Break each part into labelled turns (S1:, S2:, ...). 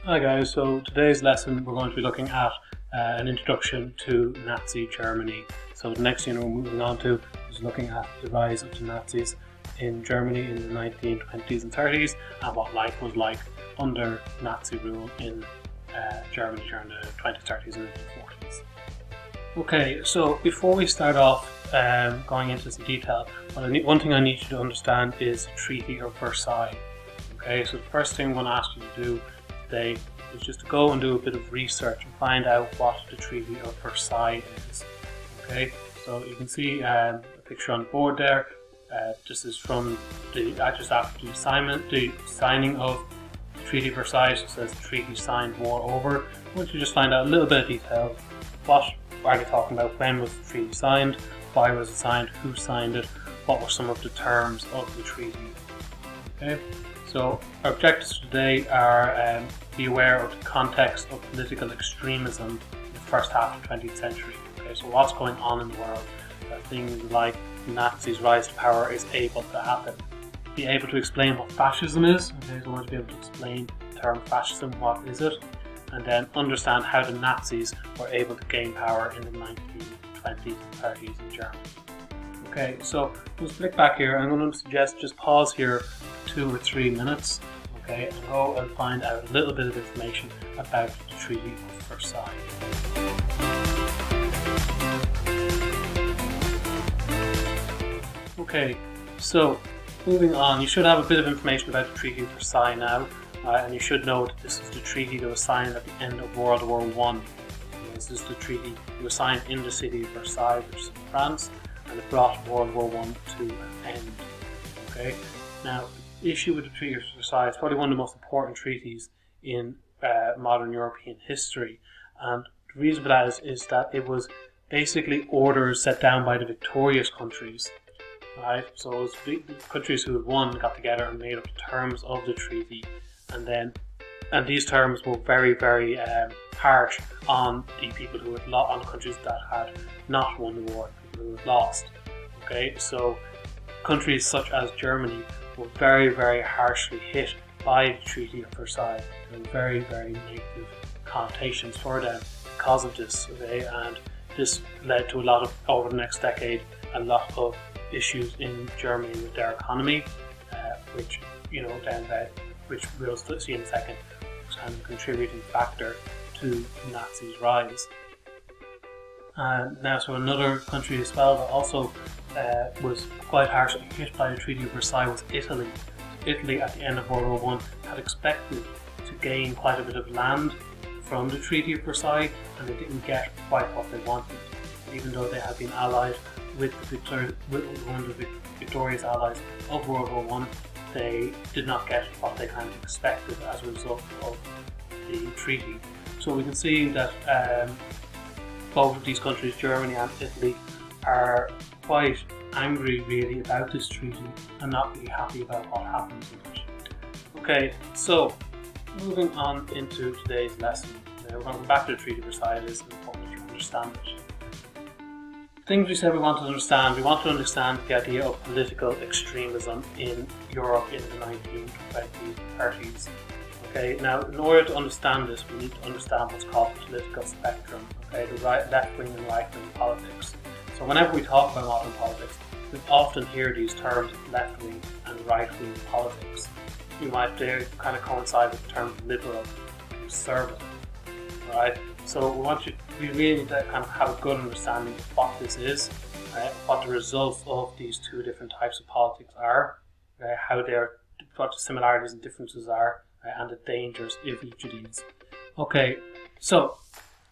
S1: Hi guys, so today's lesson we're going to be looking at an introduction to Nazi Germany. So the next thing we're moving on to is looking at the rise of the Nazis in Germany in the 1920s and 30s and what life was like under Nazi rule in Germany during the 20s, 30s and 40s. Okay, so before we start off going into some detail, one thing I need you to understand is the Treaty of Versailles. Okay, so the first thing I'm going to ask you to do today is just to go and do a bit of research and find out what the Treaty of Versailles is. Okay, so you can see a picture on the board there. This is from just after the signing of the Treaty of Versailles. It says the treaty signed, war over. I want you to just find out a little bit of detail. What are they talking about? When was the treaty signed? Why was it signed? Who signed it? What were some of the terms of the treaty? Okay. So our objectives today are be aware of the context of political extremism in the first half of the 20th century. Okay, so what's going on in the world? Things like Nazis' rise to power is able to happen. Be able to explain what fascism is. Okay, so I want to be able to explain the term fascism, what is it? And then understand how the Nazis were able to gain power in the 1920s and 30s in Germany. Okay, so let's flick back here. I'm going to suggest just pause here 2 or 3 minutes, okay, and go and find out a little bit of information about the Treaty of Versailles. Okay, so moving on, you should have a bit of information about the Treaty of Versailles now, and you should know that this is the treaty that was signed at the end of World War I. This is the treaty that was signed in the city of Versailles, which is in France, and it brought World War I to an end. Okay, now the issue with the Treaty of Versailles is probably one of the most important treaties in modern European history, and the reason for that is that it was basically orders set down by the victorious countries. Right, so it was the countries who had won got together and made up the terms of the treaty, and these terms were very, very harsh on the people who had on the countries that had not won the war, people who had lost. Okay, so countries such as Germany were very, very harshly hit by the Treaty of Versailles, and very, very negative connotations for them because of this. Okay, and this led to over the next decade, a lot of issues in Germany with their economy, which which we'll see in a second, was kind of a contributing factor to Nazis' rise. Now, so another country as well that also was quite harshly hit by the Treaty of Versailles was Italy. Italy, at the end of World War I, had expected to gain quite a bit of land from the Treaty of Versailles, and they didn't get quite what they wanted, even though they had been allied with one of the victorious allies of World War I. They did not get what they kind of expected as a result of the treaty. So we can see that both of these countries, Germany and Italy, are quite angry really about this treaty and not really happy about what happens with it. Okay, so moving on into today's lesson. We're going to go back to the Treaty of Versailles. It is important to understand it. Things we said we want to understand the idea of political extremism in Europe in the 1920s and 30s. Okay, now in order to understand this, we need to understand what's called the political spectrum, okay, the left-wing and right-wing politics. So whenever we talk about modern politics, we often hear these terms left-wing and right-wing politics. You might kind of coincide with the term liberal and conservative, right? So we really need to kind of have a good understanding of what this is, what the results of these two different types of politics are, what the similarities and differences are, and the dangers of each of these. Okay, so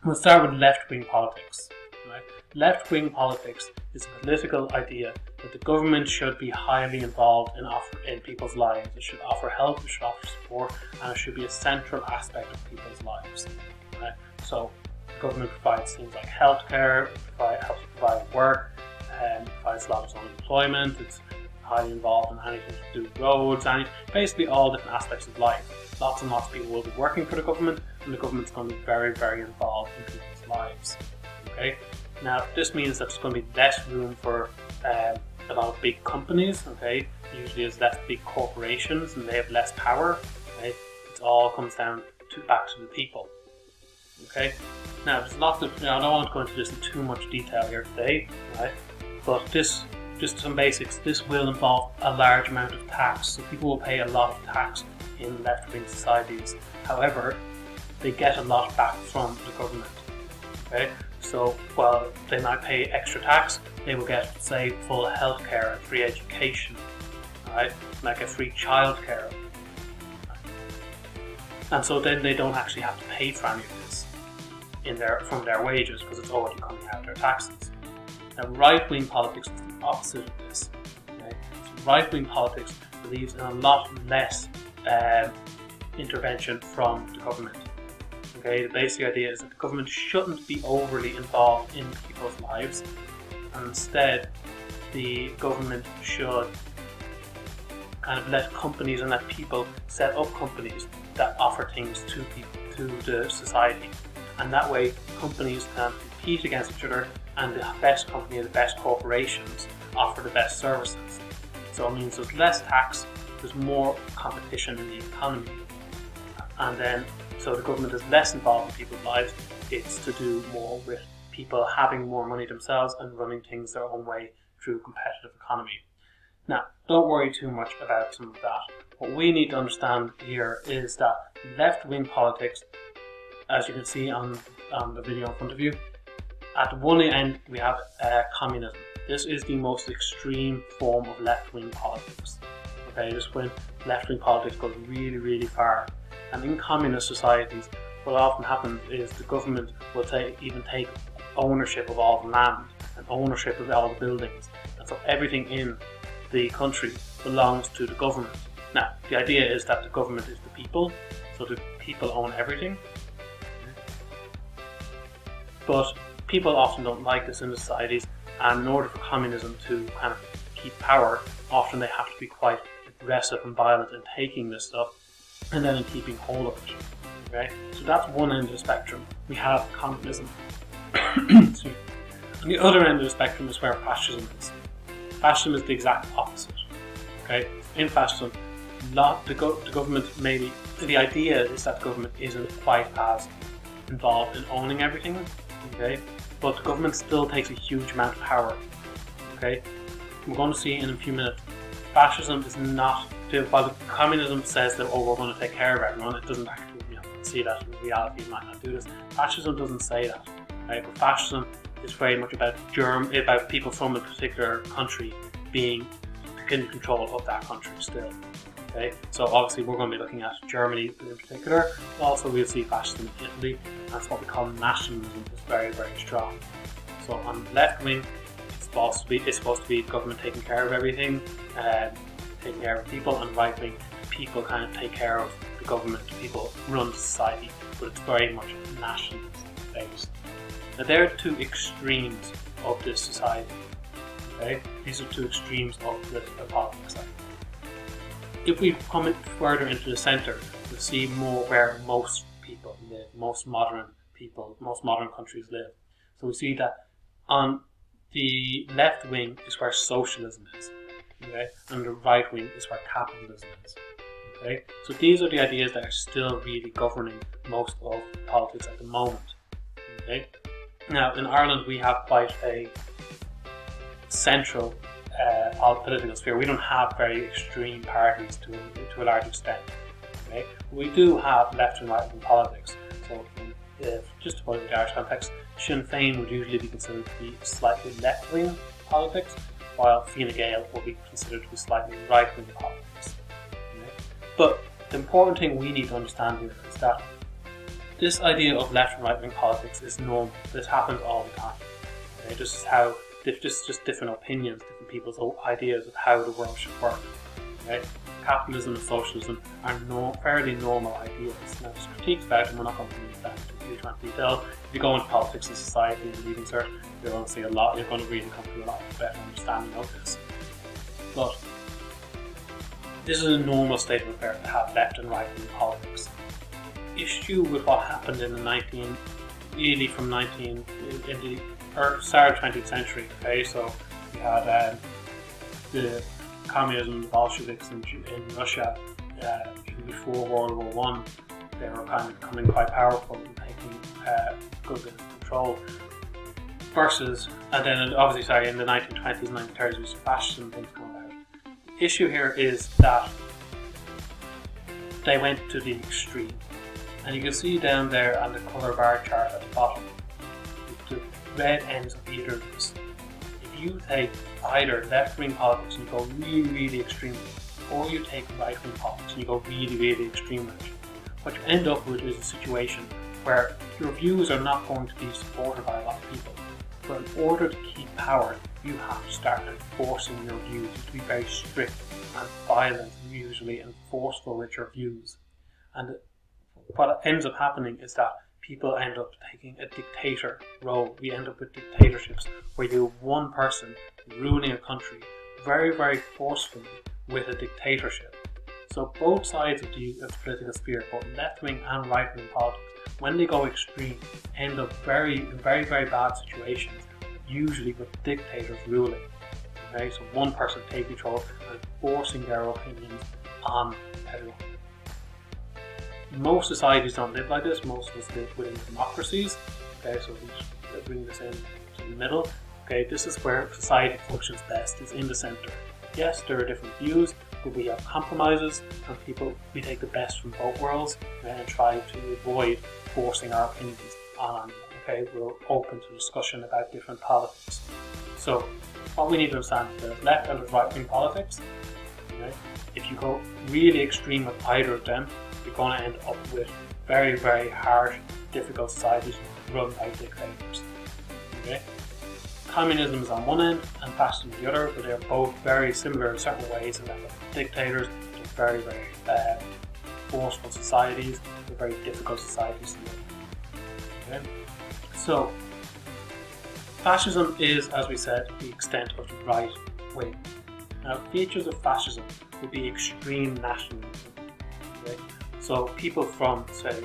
S1: we'll start with left-wing politics. Right? Left-wing politics is a political idea that the government should be highly involved in people's lives. It should offer help, it should offer support, and it should be a central aspect of people's lives. Right? So the government provides things like healthcare, helps provide work, provides a lot of unemployment. It's highly involved in anything to do with roads, basically all different aspects of life. Lots and lots of people will be working for the government, and the government's going to be very, very involved in people's lives. Okay, now this means that there's going to be less room for a lot of big companies. Okay, usually there's less big corporations, and they have less power. Okay, it all comes down back to the people. Okay. Now, there's lots of. I don't want to go into this in too much detail here today, right? But this, just some basics. This will involve a large amount of tax, so people will pay a lot of tax in left-wing societies. However, they get a lot back from the government. Okay. So while they might pay extra tax, they will get, say, full healthcare and free education, right? Like a free childcare, and so then they don't actually have to pay for any of this from their wages because it's already coming out of their taxes. Now, right-wing politics is the opposite of this. Okay? So right-wing politics believes in a lot less intervention from the government. Okay, the basic idea is that the government shouldn't be overly involved in people's lives, and instead the government should kind of let companies and let people set up companies that offer things to people, to the society, and that way companies can compete against each other, and the best company, the best corporations offer the best services. So it means there's less tax, there's more competition in the economy, and then so the government is less involved in people's lives. It's to do more with people having more money themselves and running things their own way through a competitive economy. Now, don't worry too much about some of that. What we need to understand here is that left-wing politics, as you can see on the video in front of you, at one end we have communism. This is the most extreme form of left-wing politics. Okay, this is when left-wing politics goes really, really far. And in communist societies, what often happens is the government will even take ownership of all the land and ownership of all the buildings. And so everything in the country belongs to the government. Now, the idea is that the government is the people, so the people own everything. But people often don't like this in the societies, and in order for communism to kind of keep power, often they have to be quite aggressive and violent in taking this stuff and then in keeping hold of it. Okay? So that's one end of the spectrum. We have communism. On the other end of the spectrum is where fascism is. Fascism is the exact opposite. Okay? In fascism, the government maybe, the idea is that the government isn't quite as involved in owning everything, okay? But the government still takes a huge amount of power, okay? We're going to see in a few minutes, fascism is not, while the communism says that, oh, we're going to take care of everyone, it doesn't actually, see that in reality, it might not do this. Fascism doesn't say that, right? But fascism is very much about people from a particular country being in control of that country still. Okay, so obviously we're going to be looking at Germany in particular, but also we'll see fascism in Italy. That's what we call nationalism, is very, very strong. So on the left wing, it's supposed to be government taking care of everything, taking care of people, and right wing, people kind of take care of the government, people run society, but it's very much nationalist based. Now there are two extremes of this society. Okay, these are two extremes of political politics. If we come further into the centre, we'll see more where most people live, most modern countries live. So we see that on the left wing is where socialism is, okay, and the right wing is where capitalism is. Okay, so these are the ideas that are still really governing most of politics at the moment. Okay, now in Ireland we have quite a central political sphere. We don't have very extreme parties to a large extent. Okay? We do have left and right wing politics. So, just to put it in the Irish context, Sinn Féin would usually be considered to be slightly left wing politics, while Fine Gael would be considered to be slightly right wing politics. Okay? But the important thing we need to understand here is that this idea of left and right wing politics is normal. This happens all the time. Okay? This is how. Just different opinions, different people's ideas of how the world should work. Right? Capitalism and socialism are fairly normal ideas. Now, there's critiques about them, we're not going to move that into huge amount of detail. If you go into politics and society and reading search, you're going to see a lot, you're going to really come to a lot better understanding of this. But this is a normal state of affairs to have left and right wing politics. Issue with what happened in the start of 20th century, okay, so we had the communism, the Bolsheviks in Russia, even before World War I, they were kind of becoming quite powerful and taking good bit of control. Versus, and then obviously, in the 1920s and 1930s, we saw fascism things come about. The issue here is that they went to the extreme. And you can see down there on the colour bar chart at the bottom, the red ends of either of this. If you take either left-wing politics and you go really, really extreme, or you take right-wing politics and you go really, really extreme, what you end up with is a situation where your views are not going to be supported by a lot of people. But in order to keep power, you have to start enforcing your views. You have to be very strict and violent, usually, and forceful with your views. And what ends up happening is that people end up taking a dictator role. We end up with dictatorships where you have one person ruling a country very, very forcefully with a dictatorship. So both sides of the political sphere, both left-wing and right-wing politics, when they go extreme, end up in very, very bad situations, usually with dictators ruling. Okay, so one person taking control and forcing their opinions on everyone. Most societies don't live like this. Most of us live within democracies. Okay, so we just bring this in to the middle. Okay, this is where society functions best, is in the center. Yes, there are different views, but we have compromises, and we take the best from both worlds and try to avoid forcing our opinions on. Okay, we're open to discussion about different politics. So, what we need to understand is the left and the right-wing politics. Okay? If you go really extreme with either of them, you're going to end up with very, very harsh, difficult societies run by dictators. Okay? Communism is on one end and fascism on the other, but they're both very similar in certain ways, and that dictators are very, very forceful societies, they're very difficult societies to live. Okay? So, fascism is, as we said, the extent of the right wing. Now, features of fascism would be extreme nationalism. Okay? So, people from, say,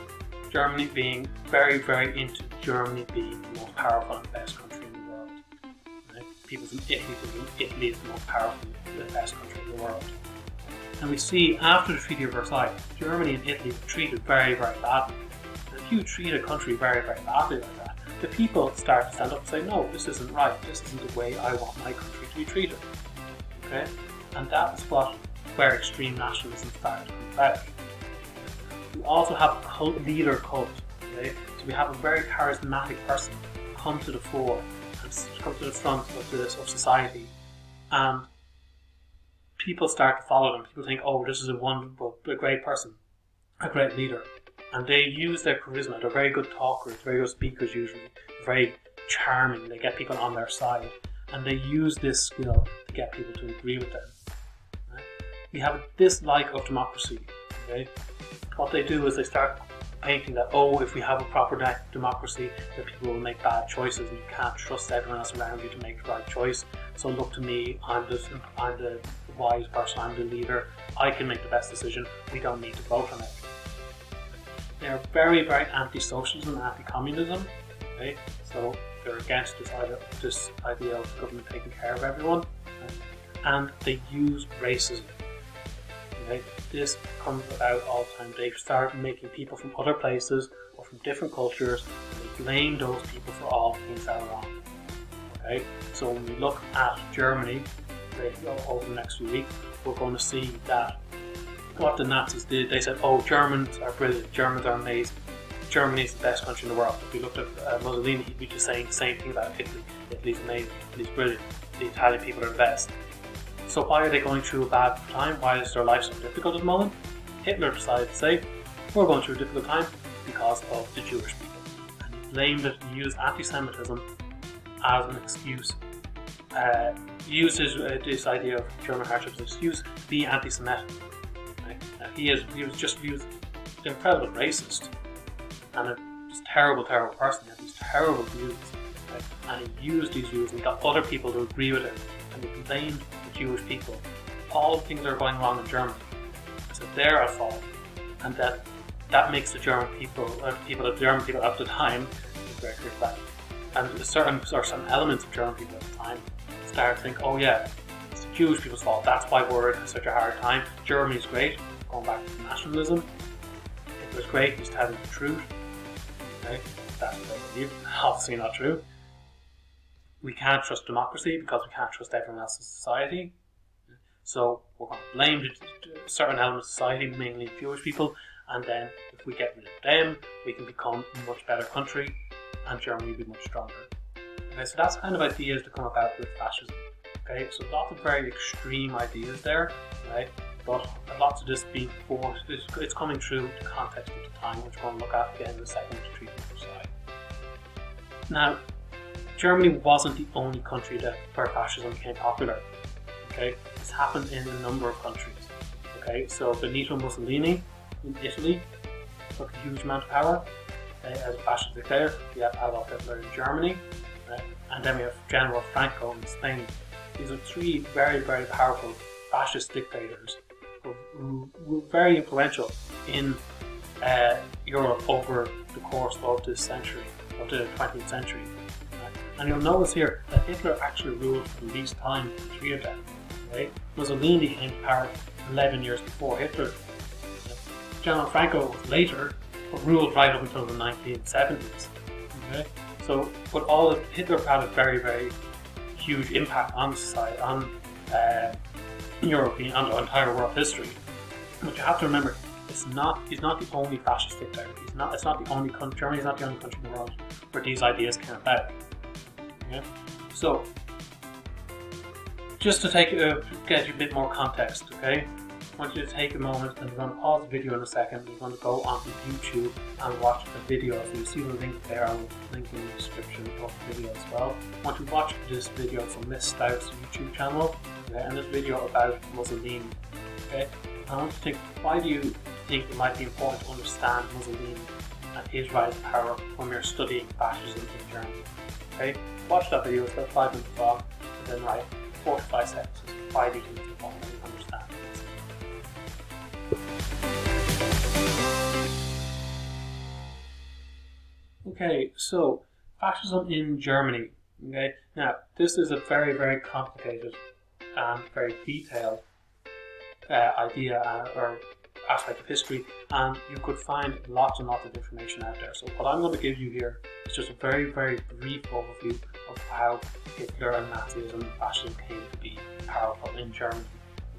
S1: Germany being very, very into Germany being the most powerful and best country in the world. Right? People from Italy thinking Italy is the most powerful and the best country in the world. And we see after the Treaty of Versailles, Germany and Italy were treated very, very badly. And if you treat a country very, very badly like that, the people start to stand up and say, no, this isn't right, this isn't the way I want my country to be treated. Okay? And that is where extreme nationalism started to come about. We also have a leader cult. Okay? So we have a very charismatic person come to the fore and come to the front of society, and people start to follow them. People think, oh, this is a great person, a great leader. And they use their charisma. They're very good talkers, very good speakers usually, very charming. They get people on their side, and they use this skill to get people to agree with them. Right? We have a dislike of democracy. Okay? What they do is they start painting that, oh, if we have a proper democracy, that people will make bad choices and you can't trust everyone else around you to make the right choice. So look to me, I'm the wise person, I'm the leader, I can make the best decision, we don't need to vote on it. They're very, very anti-socialism and anti-communism. Okay? So they're against this idea of government taking care of everyone. Okay? And they use racism. Okay? This comes about all the time. They start making people from other places or from different cultures, and they blame those people for all the things that are wrong. Okay? So when we look at Germany over the next few weeks, we're going to see that what the Nazis did, they said, oh, Germans are brilliant, Germans are amazing, Germany is the best country in the world. If we looked at Mussolini, he'd be just saying the same thing about Italy. Italy's amazing, Italy's brilliant, the Italian people are the best. So why are they going through a bad time? Why is their life so difficult at the moment? Hitler decided to say, we're going through a difficult time because of the Jewish people. And he blamed it, he used anti-Semitism as an excuse. He used this idea of German hardship as an excuse to be anti-Semitic. He was just an incredible racist and a just terrible, terrible person. He had these terrible views, right? And he used these views and he got other people to agree with him, and he blamed the Jewish people. All the things that are going wrong in Germany, so they're at fault, and that makes the German people, the German people at the time, and certain elements of German people at the time start to think, oh yeah, it's the Jewish people's fault. That's why we're in such a hard time. Germany's great. Going back to nationalism, Hitler's great, he's telling the truth. Okay, that's obviously not true. We can't trust democracy because we can't trust everyone else in society. So we're going to blame certain elements of society, mainly Jewish people, and then if we get rid of them, we can become a much better country and Germany will be much stronger. Okay, so that's kind of ideas to come about with fascism. Okay, so lots of very extreme ideas there, right? But lots of this being forced, it's coming through the context of the time, which we're going to look at again in the second Treaty of Versailles. Now, Germany wasn't the only country where fascism became popular. Okay, this happened in a number of countries. Okay, so Benito Mussolini in Italy took a huge amount of power as a fascist dictator. We have Adolf Hitler in Germany, right? And then we have General Franco in Spain. These are three very, very powerful fascist dictators who were very influential in Europe over the course of this century, of the 20th century. And you'll notice here that Hitler actually ruled for the least time, three of them. Right? Mussolini came to power 11 years before Hitler. General Franco was later, but ruled right up until the 1970s. Okay? So, but all of Hitler had a very, very huge impact on society, on European, on the entire world history. But you have to remember, he's not the only fascist dictator. It's not the only country. Germany is not the only country in the world where these ideas came about. Okay? So, just to get you a bit more context, okay? I want you to take a moment and we're going to pause the video in a second. We're going to go onto YouTube and watch the video. So you see the link there, I'll link in the description of the video as well. I want you to watch this video from Miss Stout's YouTube channel, okay? And this video about Mussolini, okay? And I want you to think, why do you think it might be important to understand Mussolini and his rise to power when we're studying fascism in Germany? Okay? Watch that video, it's about 5 minutes long, and then write 4 to 5 sentences. Why do you think it's important to understand this? Okay, so fascism in Germany. Okay, now this is a very, very complicated and very detailed idea or aspect of history, and you could find lots and lots of information out there. So what I'm going to give you here is just a very, very brief overview of how Hitler and Nazism and fascism came to be powerful in Germany.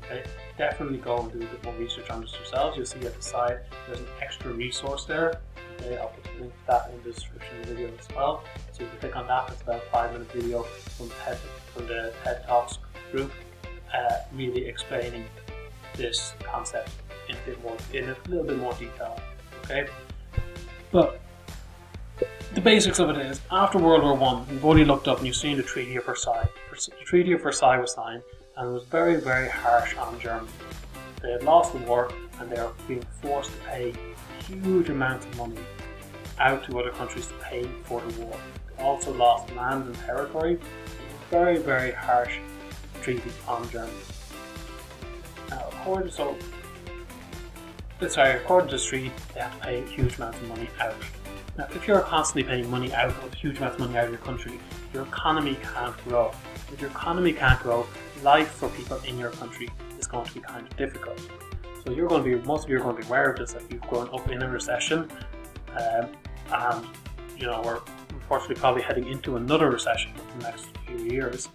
S1: Okay, definitely go and do a bit more research on this yourselves. You'll see at the side there's an extra resource there. Okay, I'll put a link to that in the description of the video as well. So you can click on that. It's about a 5-minute video from the TED Talks group, really explaining this concept in a little bit more detail. Okay, but the basics of it is, after World War I, you've already looked up and you've seen the Treaty of Versailles. The Treaty of Versailles was signed, and it was very, very harsh on Germany. They had lost the war and they were being forced to pay huge amounts of money out to other countries to pay for the war. They also lost land and territory. It was a very, very harsh treaty on Germany. Now, according to this treaty, they have to pay huge amounts of money out. Now, if you're constantly paying money out, or huge amounts of money out of your country, your economy can't grow. If your economy can't grow, life for people in your country is going to be kind of difficult. So most of you are going to be aware of this, that you've grown up in a recession, and we're unfortunately probably heading into another recession in the next few years.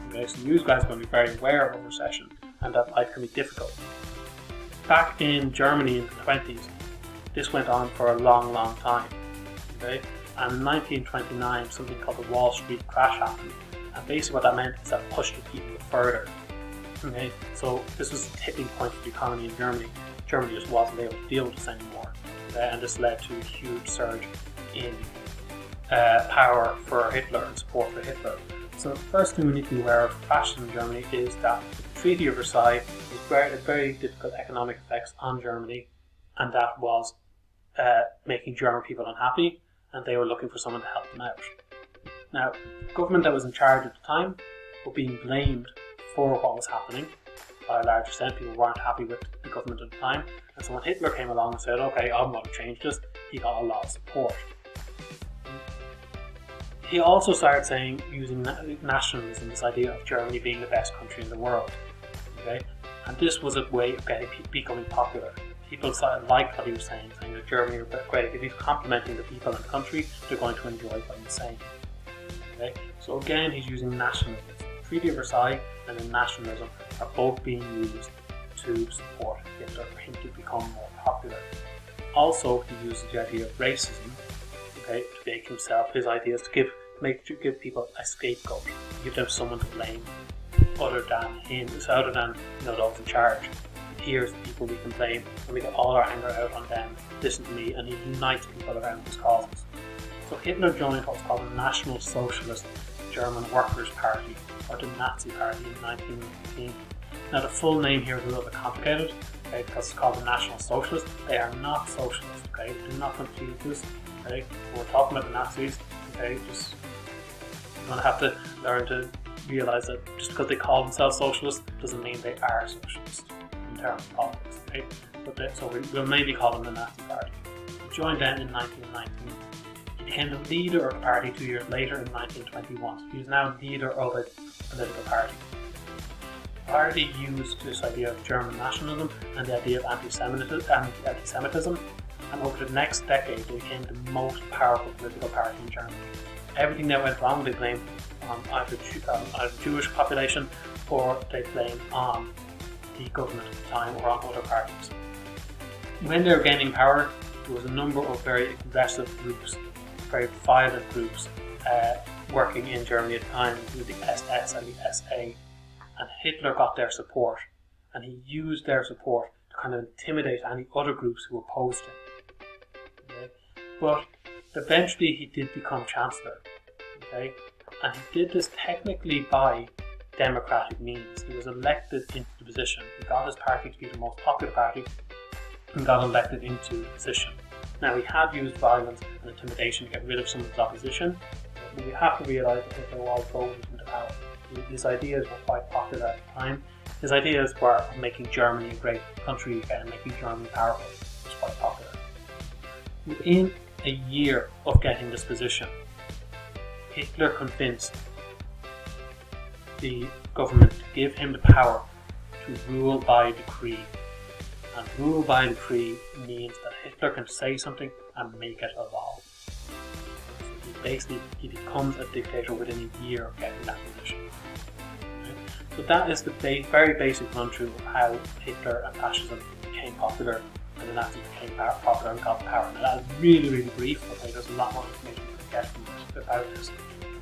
S1: Okay, so you guys are going to be very aware of recession and that life can be difficult. Back in Germany in the 20s, this went on for a long, long time. Okay? And in 1929, something called the Wall Street crash happened. And basically what that meant is that pushed it even further. Okay? So this was the tipping point of the economy in Germany. Germany just wasn't able to deal with this anymore. Okay? And this led to a huge surge in power for Hitler and support for Hitler. So the first thing we need to be aware of fascism in Germany is that the Treaty of Versailles was very difficult economic effects on Germany, and that was making German people unhappy, and they were looking for someone to help them out. Now, the government that was in charge at the time were being blamed for what was happening. By a large extent, people weren't happy with the government at the time, and so when Hitler came along and said, okay, I'm going to change this, he got a lot of support. He also started using nationalism, this idea of Germany being the best country in the world. Okay? And this was a way of becoming popular. people liked what he was saying that Germany are great. If he's complimenting the people in the country, they're going to enjoy what he's saying. Okay? So again, he's using nationalism. Treaty of Versailles and then nationalism are both being used to support Hitler, for him to become more popular. Also, he uses the idea of racism, okay, to make himself, his ideas, to give people a scapegoat, give them someone to blame, other than him, other than those in charge. Here's the people we can blame, and we get all our anger out on them. Listen to me, and he unites people around his causes. So Hitler joined what was called the National Socialist German Workers' Party, or the Nazi Party, in 1919. Now the full name here is a little bit complicated, okay, because it's called the National Socialists. They are not socialists, okay? Do not confuse this, okay? When we're talking about the Nazis, okay, just you're going to have to learn to realise that just because they call themselves socialists doesn't mean they are socialists in terms of politics, okay? So we'll mainly call them the Nazi Party. He joined them in 1919. He became the leader of the party 2 years later in 1921. So he is now leader of a political party. The party used this idea of German nationalism and the idea of anti-Semitism, and over the next decade they became the most powerful political party in Germany. Everything that went wrong they blamed on either the Jewish population, or they blamed on the government at the time, or on other parties. When they were gaining power, there was a number of very aggressive groups, very violent groups working in Germany at the time, including the SS and the SA. And Hitler got their support, and he used their support to kind of intimidate any other groups who opposed him. Okay? But eventually he did become Chancellor, okay? And he did this technically by democratic means. He was elected into the position. He got his party to be the most popular party and got elected into the position. Now, he had used violence and intimidation to get rid of some of his opposition, but we have to realise that Hitler was voted into power. His ideas were quite popular at the time. His ideas were of making Germany a great country again, making Germany powerful. It was quite popular. Within a year of getting this position, Hitler convinced the government to give him the power to rule by decree. And rule by decree means that Hitler can say something and make it a law. So he becomes a dictator within a year of getting that position. Okay? So that is the very basic run through of how Hitler and fascism became popular and the Nazis became popular and got power. Now that is really, really brief, okay? There's a lot more information you can get from this, about this.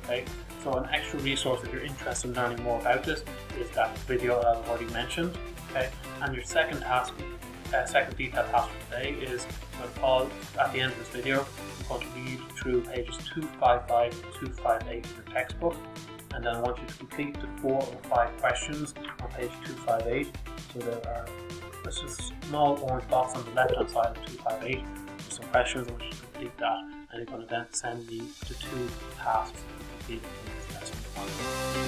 S1: Okay? So an extra resource if you're interested in learning more about this is that video that I've already mentioned. Okay? And your second task, second detailed task for today is at the end of this video, I'm going to read through pages 255 to 258 of your textbook, and then I want you to complete the 4 or 5 questions on page 258. So there's a small orange box on the left hand side of 258 with some questions. I want you to complete that, and you're going to then send me the 2 tasks to complete in this lesson.